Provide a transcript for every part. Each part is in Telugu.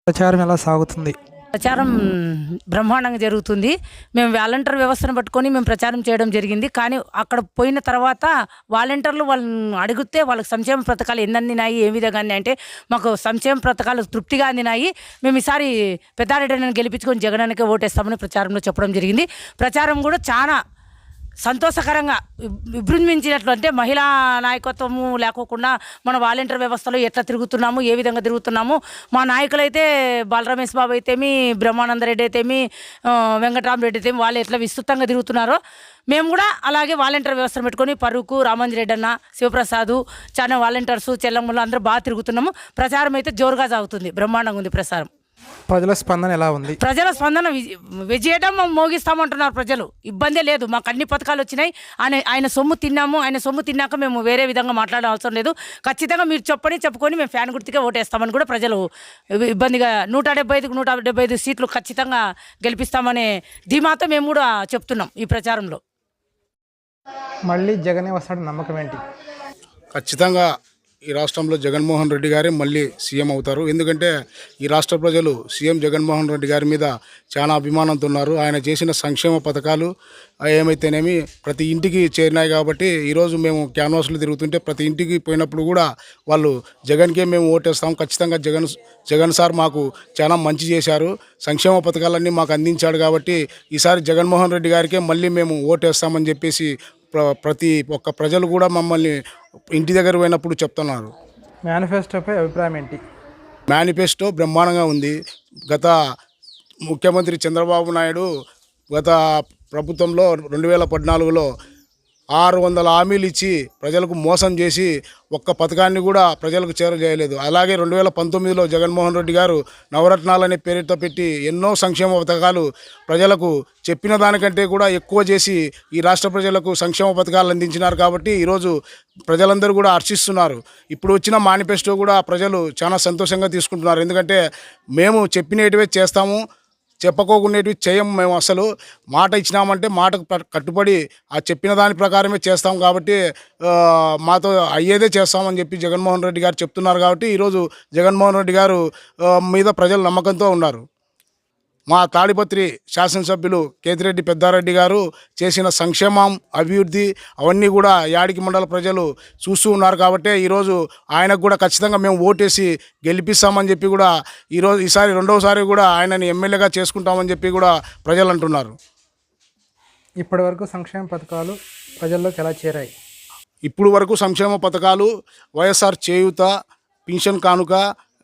ప్రచారం ఎలా సాగుతుంది? ప్రచారం బ్రహ్మాండంగా జరుగుతుంది. మేము వాలంటీర్ వ్యవస్థను పట్టుకొని మేము ప్రచారం చేయడం జరిగింది. కానీ అక్కడ పోయిన తర్వాత వాలంటీర్లు వాళ్ళని అడిగితే వాళ్ళకి సంక్షేమ పథకాలు ఎన్ని అందినాయి, ఏ విధంగా అంటే మాకు సంక్షేమ పథకాలు తృప్తిగా అందినాయి, మేము ఈసారి పెద్దారెడ్డిని గెలిపించుకొని జగనన్నకే ఓటేస్తామని ప్రచారంలో చెప్పడం జరిగింది. ప్రచారం కూడా చాలా సంతోషకరంగా విజృంభించినట్లు, అంటే మహిళా నాయకత్వము లేకోకుండా మన వాలంటీర్ వ్యవస్థలో ఎట్లా తిరుగుతున్నాము, ఏ విధంగా తిరుగుతున్నాము, మా నాయకులైతే బాలరమేష్ బాబు అయితేమి, బ్రహ్మానందరెడ్డి అయితేమి, వెంకటరామరెడ్డి అయితేమి వాళ్ళు ఎట్లా విస్తృతంగా తిరుగుతున్నారో మేము కూడా అలాగే వాలంటీర్ వ్యవస్థను పెట్టుకొని పరుకు రామంజిరెడ్డి అన్న, శివప్రసాద్, చాలా వాలంటీర్స్ చెల్లమ్మలు అందరూ బాగా తిరుగుతున్నాము. ప్రచారం అయితే జోరుగా సాగుతుంది, బ్రహ్మాండంగా ఉంది ప్రచారం. ప్రజల స్పందన ఎలా ఉంది? ప్రజల స్పందన విజయడం మోగిస్తామంటున్నారు ప్రజలు. ఇబ్బందే లేదు, మాకు అన్ని పథకాలు వచ్చినాయి, ఆయన సొమ్ము తిన్నాము, ఆయన సొమ్ము తిన్నాక మేము వేరే విధంగా మాట్లాడే అవసరం లేదు, ఖచ్చితంగా మీరు చెప్పుకొని మేము ఫ్యాన్ గుర్తుకే ఓటేస్తామని కూడా ప్రజలు ఇబ్బందిగా 175కు 175 సీట్లు ఖచ్చితంగా గెలిపిస్తామనే ధీమాతో మేము కూడా చెప్తున్నాం ఈ ప్రచారంలో. మళ్ళీ జగనే వస్తాడు నమ్మకం ఏంటి? ఖచ్చితంగా ఈ రాష్ట్రంలో జగన్మోహన్ రెడ్డి గారే మళ్ళీ సీఎం అవుతారు. ఎందుకంటే ఈ రాష్ట్ర ప్రజలు సీఎం జగన్మోహన్ రెడ్డి గారి మీద చాలా అభిమానంతో ఉన్నారు. ఆయన చేసిన సంక్షేమ పథకాలు ఏమైతేనేమి ప్రతి ఇంటికి చేరినాయి. కాబట్టి ఈరోజు మేము క్యాన్వాస్లు తిరుగుతుంటే ప్రతి ఇంటికి పోయినప్పుడు కూడా వాళ్ళు జగన్కే మేము ఓటేస్తాం, ఖచ్చితంగా జగన్ సార్ మాకు చాలా మంచి చేశారు, సంక్షేమ పథకాలన్నీ మాకు అందించాడు, కాబట్టి ఈసారి జగన్మోహన్ రెడ్డి గారికే మళ్ళీ మేము ఓటేస్తామని చెప్పేసి ప్రతి ఒక్క ప్రజలు కూడా మమ్మల్ని ఇంటి దగ్గర పోయినప్పుడు చెప్తున్నారు. మేనిఫెస్టోపై అభిప్రాయం ఏంటి? మేనిఫెస్టో బ్రహ్మాండంగా ఉంది. గత ముఖ్యమంత్రి చంద్రబాబు నాయుడు గత ప్రభుత్వంలో 2014లో 600 హామీలు ఇచ్చి ప్రజలకు మోసం చేసి ఒక్క పథకాన్ని కూడా ప్రజలకు చేరజేయలేదు. అలాగే 2019లో జగన్మోహన్ రెడ్డి గారు నవరత్నాలనే పేరుతో పెట్టి ఎన్నో సంక్షేమ పథకాలు ప్రజలకు చెప్పిన దానికంటే కూడా ఎక్కువ చేసి ఈ రాష్ట్ర ప్రజలకు సంక్షేమ పథకాలు అందించినారు. కాబట్టి ఈరోజు ప్రజలందరూ కూడా హర్షిస్తున్నారు. ఇప్పుడు వచ్చిన మేనిఫెస్టో కూడా ప్రజలు చాలా సంతోషంగా తీసుకుంటున్నారు. ఎందుకంటే మేము చెప్పినటివే చేస్తాము, చెప్పుకోకునేటివి చేయం. మేము అసలు మాట ఇచ్చినామంటే మాటకు కట్టుబడి ఆ చెప్పిన దాని ప్రకారమే చేస్తాం. కాబట్టి మాతో అయ్యేదే చేస్తామని చెప్పి జగన్మోహన్ రెడ్డి గారు చెప్తున్నారు. కాబట్టి ఈరోజు జగన్మోహన్ రెడ్డి గారు మీద ప్రజలు నమ్మకంతో ఉన్నారు. మా తాడిపత్రి శాసనసభ్యులు కేతిరెడ్డి పెద్దారెడ్డి గారు చేసిన సంక్షేమం, అభివృద్ధి అవన్నీ కూడా యాడికి మండల ప్రజలు చూస్తూ ఉన్నారు. కాబట్టి ఈరోజు ఆయనకు కూడా ఖచ్చితంగా మేము ఓటేసి గెలిపిస్తామని చెప్పి కూడా ఈసారి రెండవసారి కూడా ఆయనని ఎమ్మెల్యేగా చేసుకుంటామని చెప్పి కూడా ప్రజలు అంటున్నారు. ఇప్పటి వరకు సంక్షేమ పథకాలు ప్రజల్లోకి ఎలా చేరాయి? ఇప్పుడు వరకు సంక్షేమ పథకాలు వైఎస్ఆర్ చేయూత, పింఛన్ కానుక,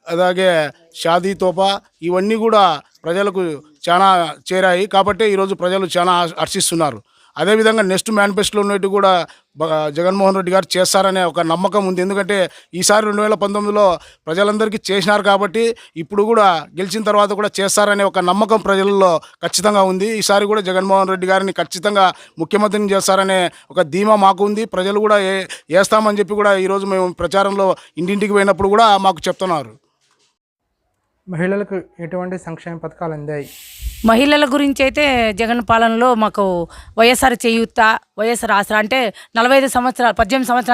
అలాగే షాదీ తోఫా ఇవన్నీ కూడా ప్రజలకు చాలా చేరాయి. కాబట్టి ఈరోజు ప్రజలు చాలా హర్షిస్తున్నారు. అదేవిధంగా నెక్స్ట్ మేనిఫెస్టోలో ఉన్నట్టు కూడా జగన్మోహన్ రెడ్డి గారు చేస్తారనే ఒక నమ్మకం ఉంది. ఎందుకంటే ఈసారి 2019లో ప్రజలందరికీ చేసినారు, కాబట్టి ఇప్పుడు కూడా గెలిచిన తర్వాత కూడా చేస్తారనే ఒక నమ్మకం ప్రజల్లో ఖచ్చితంగా ఉంది. ఈసారి కూడా జగన్మోహన్ రెడ్డి గారిని ఖచ్చితంగా ముఖ్యమంత్రిని చేస్తారనే ఒక ధీమా మాకు ఉంది. ప్రజలు కూడా వేస్తామని చెప్పి కూడా ఈరోజు మేము ప్రచారంలో ఇంటింటికి పోయినప్పుడు కూడా మాకు చెప్తున్నారు. మహిళలకు ఎటువంటి సంక్షేమ పథకాలు అందాయి? మహిళల గురించి అయితే జగన్ పాలనలో మాకు వైఎస్ఆర్ చేయూత, వైఎస్ఆర్ ఆసరా, అంటే 18 సంవత్సరాల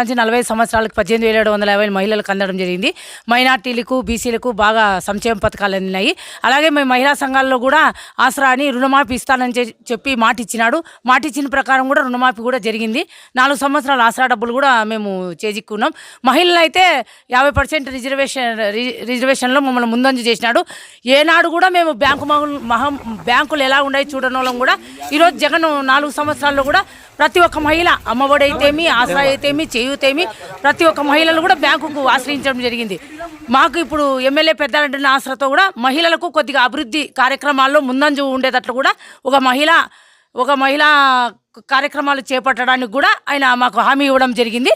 నుంచి 45 సంవత్సరాలకు 18,750 మహిళలకు అందడం జరిగింది. మైనార్టీలకు, బీసీలకు బాగా సంక్షేమ పథకాలు అందినాయి. అలాగే మేము మహిళా సంఘాల్లో కూడా ఆసరా అని రుణమాఫీ ఇస్తానని చెప్పి మాట ఇచ్చినాడు. మాట ఇచ్చిన ప్రకారం కూడా రుణమాఫీ కూడా జరిగింది. 4 సంవత్సరాల ఆసరా డబ్బులు కూడా మేము చేజిక్కున్నాం. మహిళలు అయితే 50% రిజర్వేషన్లో మమ్మల్ని ముందంజ చేసినాడు. ఏనాడు కూడా మేము బ్యాంకులు ఎలా ఉన్నాయి చూడడం వల్ల కూడా ఈరోజు జగన్ 4 సంవత్సరాల్లో కూడా ప్రతి ఒక్క మహిళ అమ్మఒడి అయితేమి, ఆసరా అయితేమి, చేయూతేమి ప్రతి ఒక్క మహిళలు కూడా బ్యాంకుకు ఆశ్రయించడం జరిగింది. మాకు ఇప్పుడు ఎమ్మెల్యే పెద్దారెడ్డి ఆసరాతో కూడా మహిళలకు కొద్దిగా అభివృద్ధి కార్యక్రమాల్లో ముందంజు ఉండేటట్లు కూడా ఒక మహిళా కార్యక్రమాలు చేపట్టడానికి కూడా ఆయన మాకు హామీ ఇవ్వడం జరిగింది.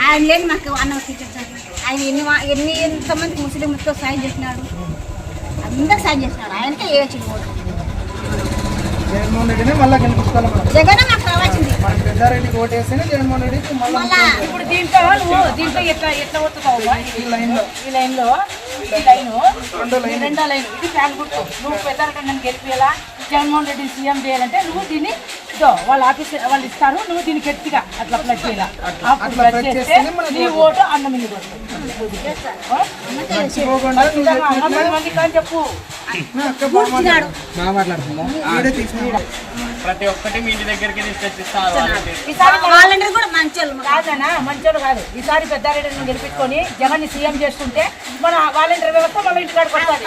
ఆయన లేని మాకు అన్నం తీర్చాడు. ఆయన ఎంతమంది ముస్లింలతో సాయం చేసినాడు, అందరికి సాయం చేసినాడు. ఆయనకే ఏ వచ్చింది జగన్మోహన్ రెడ్డిని మళ్ళీ గెలిపించుకోవాలి. జగన్ మాకు రావాల్సింది. మనం పెద్దారెడ్డికి ఓటేస్తేనే జగన్మోహన్ రెడ్డికి మళ్ళీ ఇప్పుడు దీంట్లో దీంట్లో ఎట్లా వస్తున్నావు ఈ లైన్లో ఈ లైన్ రెండో లైన్ ఇది ఫ్యాన్ గుర్తు. నువ్వు పెద్దారెడ్డి నన్ను గెలిపియాలా, జగన్మోహన్ రెడ్డిని సీఎం చేయాలంటే నువ్వు దీన్ని వాళ్ళ ఆఫీస్ వాళ్ళు ఇస్తారు, నువ్వు దీన్ని గట్టిగా అట్లా ప్లస్ చేయాలి. అప్పుడు ప్లస్ చేస్తే నీ ఓటు అన్నం మీద మంది కానీ చెప్పు. ప్రతి ఒక్కటి మీ ఇంటి దగ్గరికి తీసుకొచ్చిస్తారు. వాలంటీర్ కూడా మంచోళ్ళు కాదనా, మంచోళ్ళు కాదు. ఈసారి పెద్దారెడ్డిని గెలిపించుకొని జగన్ ని సీఎం చేసుకుంటే మన వాలంటీర్ వ్యవస్థ మన ఇంటికాడికి వస్తుంది.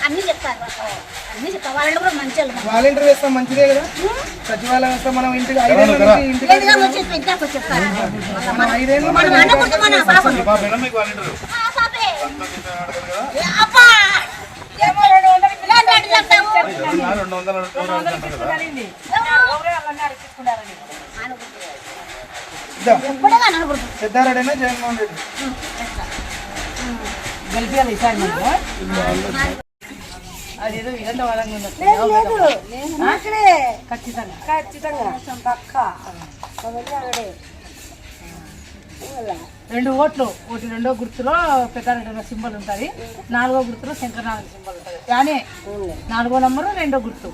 అన్ని చెప్తారు, అన్ని చెప్తారు. వాలంటీర్ కూడా మంచోళ్ళు. వాలంటీర్ వ్యవస్థ మంచిదే కదా, సచివాలయం వ్యవస్థ మనం ఇంటికి 5 ఏళ్ళ నుంచి ఇంటికి చెప్తారు. మనం 5 ఏళ్ళు మనం అనకూడదు, మన పాపం. అబ్బా! ఏమో 200 పిల్లలు అట్లా చెప్తావు. ఎప్పుడైనా అనకూడదు. పెద్దారెడ్డినా జగన్మోహన్ రెడ్డి గెలిపియాలి ఈసారి మనకు. అదేదో ఇదంతా వాళ్ళంగా ఉంది. ఖచ్చితంగా పక్క 2 ఓట్లు. ఒకటి రెండో గుర్తులో పెద్దారెడ్డి సింబల్ ఉంటుంది, 4వ గుర్తులో శంకరనారాయణ సింబల్ ఉంటుంది. కానీ 4వ నంబరు 2వ గుర్తు.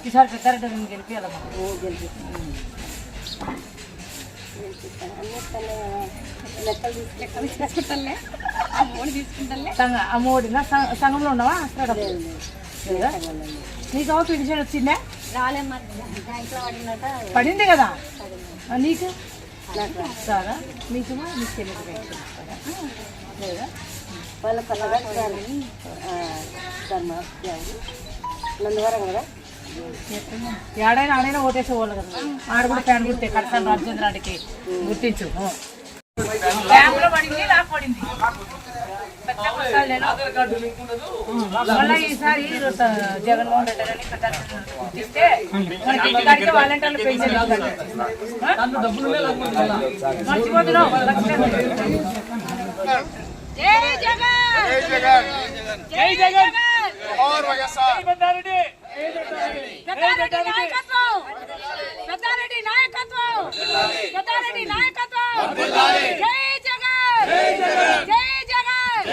ఈసారి పెద్దారెడ్డి గెలిపియాలమ్మా. అమ్మఒడినా సంఘంలో ఉన్నావా? నీకు పెన్షన్ వచ్చిందా? పడింది కదా నీకు. సారా నీకు నీకు తెలియదు లేదా? ఏడైనా ఆడైనా ఓటేసేవాళ్ళు కదా. ఆడ కూడా ఫ్యాన్ గుర్తే కడతాను రాజేంద్ర రెడ్డికి గుర్తించు. బ్యాంకులో పడింది, నాకు పడింది. మళ్ళీ ఈసారి జగన్మోహన్ రెడ్డి అని గుర్తిస్తే మనకి వాలంటీర్లు పెన్షన్ మర్చిపోతున్నావు. జై జగన్, జై జగన్, పెద్దారెడ్డి నాయకత్వం, పెద్దారెడ్డి నాయకత్వం, పెద్దారెడ్డి నాయకత్వం. జై జగన్, జై జగన్,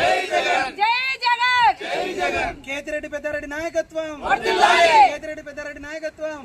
జై జగన్. కేతిరెడ్డి పెద్దారెడ్డి నాయకత్వం, కేతిరెడ్డి పెద్దారెడ్డి నాయకత్వం.